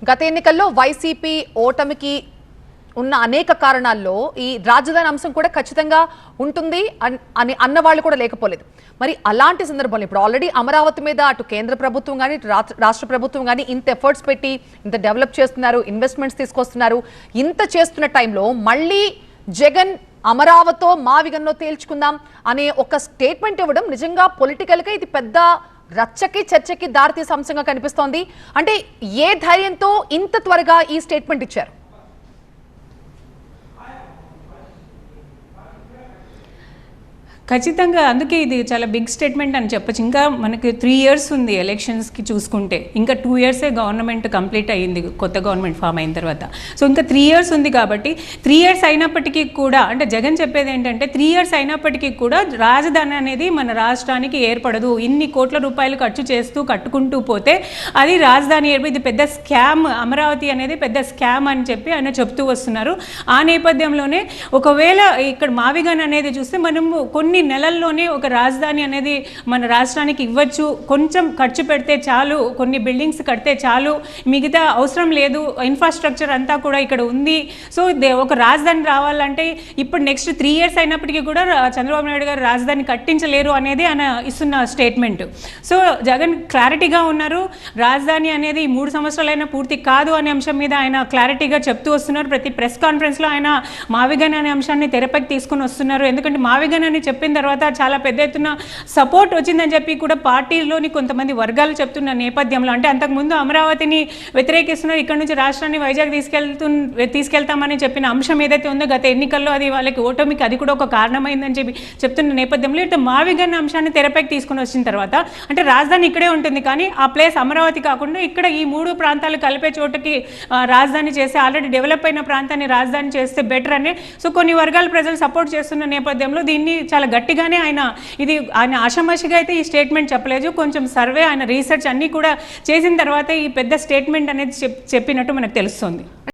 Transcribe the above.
గత ఎన్నికల్లో వైసీపీ ఓటమికి ఉన్న అనేక కారణాల్లో ఈ రాజధాని అంశం కూడా ఖచ్చితంగా ఉంటుంది అని అన్నవాళ్ళు కూడా లేకపోలేదు. మరి అలాంటి సందర్భంలో ఇప్పుడు ఆల్రెడీ అమరావతి మీద అటు కేంద్ర ప్రభుత్వం కానీ రాష్ట్ర ప్రభుత్వం కానీ ఇంత ఎఫర్ట్స్ పెట్టి ఇంత డెవలప్ చేస్తున్నారు, ఇన్వెస్ట్మెంట్స్ తీసుకొస్తున్నారు. ఇంత చేస్తున్న టైంలో మళ్ళీ జగన్ అమరావతితో మావిగన్నో తేల్చుకుందాం అనే ఒక స్టేట్మెంట్ ఇవ్వడం నిజంగా పొలిటికల్గా ఇది పెద్ద రచ్చకి చర్చకి దారితీసే అంశంగా కనిపిస్తోంది. అంటే ఏ ధైర్యంతో ఇంత త్వరగా ఈ స్టేట్మెంట్ ఇచ్చారు? ఖచ్చితంగా అందుకే ఇది చాలా బిగ్ స్టేట్మెంట్ అని చెప్పచ్చు. ఇంకా మనకి 3 years ఉంది ఎలక్షన్స్కి చూసుకుంటే. ఇంకా 2 yearsే గవర్నమెంట్ కంప్లీట్ అయ్యింది, కొత్త గవర్నమెంట్ ఫామ్ అయిన తర్వాత. సో ఇంకా 3 years ఉంది కాబట్టి 3 years అయినప్పటికీ కూడా అంటే జగన్ చెప్పేది ఏంటంటే 3 years అయినప్పటికీ కూడా రాజధాని అనేది మన రాష్ట్రానికి ఏర్పడదు. ఇన్ని కోట్ల రూపాయలు ఖర్చు చేస్తూ కట్టుకుంటూ పోతే అది రాజధాని ఇది పెద్ద స్కామ్, అమరావతి అనేది పెద్ద స్కామ్ అని చెప్పి ఆయన చెప్తూ వస్తున్నారు. ఆ నేపథ్యంలోనే ఒకవేళ ఇక్కడ మావిగన్ అనేది చూస్తే మనం కొన్ని నెలల్లోనే ఒక రాజధాని అనేది మన రాష్ట్రానికి ఇవ్వచ్చు. కొంచెం ఖర్చు పెడితే చాలు, కొన్ని బిల్డింగ్స్ కడితే చాలు, మిగతా అవసరం లేదు, ఇన్ఫ్రాస్ట్రక్చర్ అంతా కూడా ఇక్కడ ఉంది. సో ఒక రాజధాని రావాలంటే ఇప్పుడు నెక్స్ట్ 3 years అయినప్పటికీ కూడా చంద్రబాబు నాయుడు గారు రాజధాని కట్టించలేరు అనేది ఆయన ఇస్తున్న స్టేట్మెంట్. సో జగన్ క్లారిటీగా ఉన్నారు. రాజధాని అనేది 3 సంవత్సరాలైనా పూర్తి కాదు అనే అంశం మీద ఆయన క్లారిటీగా చెప్తూ వస్తున్నారు. ప్రతి ప్రెస్ కాన్ఫరెన్స్లో ఆయన మావిగన్ అనే అంశాన్ని తెరపైకి తీసుకుని వస్తున్నారు. ఎందుకంటే మావిగన్ అని చెప్పిన తర్వాత చాలా పెద్ద ఎత్తున సపోర్ట్ వచ్చిందని చెప్పి కూడా పార్టీలోని కొంతమంది వర్గాలు చెప్తున్న నేపథ్యంలో, అంటే అంతకుముందు అమరావతిని వ్యతిరేకిస్తున్నారు, ఇక్కడ నుంచి రాష్ట్రాన్ని వైజాగ్ తీసుకెళ్తామని చెప్పిన అంశం ఏదైతే ఉందో గత ఎన్నికల్లో అది వాళ్ళకి ఓటమికి అది కూడా ఒక కారణమైందని చెప్పి చెప్తున్న నేపథ్యంలో ఇటు మావిగన్ అంశాన్ని తెరపైకి తీసుకుని వచ్చిన తర్వాత అంటే రాజధాని ఇక్కడే ఉంటుంది కానీ ఆ ప్లేస్ అమరావతి కాకుండా ఇక్కడ ఈ 3 ప్రాంతాలు కలిపే చోటకి రాజధాని చేస్తే ఆల్రెడీ డెవలప్ అయిన ప్రాంతాన్ని రాజధాని చేస్తే బెటర్ అని సో కొన్ని వర్గాల ప్రజలు సపోర్ట్ చేస్తున్న నేపథ్యంలో దీన్ని చాలా గట్టిగానే ఆయన ఆషామాషిగా అయితే ఈ స్టేట్మెంట్ చెప్పలేదు. కొంచెం సర్వే, ఆయన రీసెర్చ్ అన్నీ కూడా చేసిన తర్వాత ఈ పెద్ద స్టేట్మెంట్ అనేది చెప్పినట్టు మనకు తెలుస్తుంది.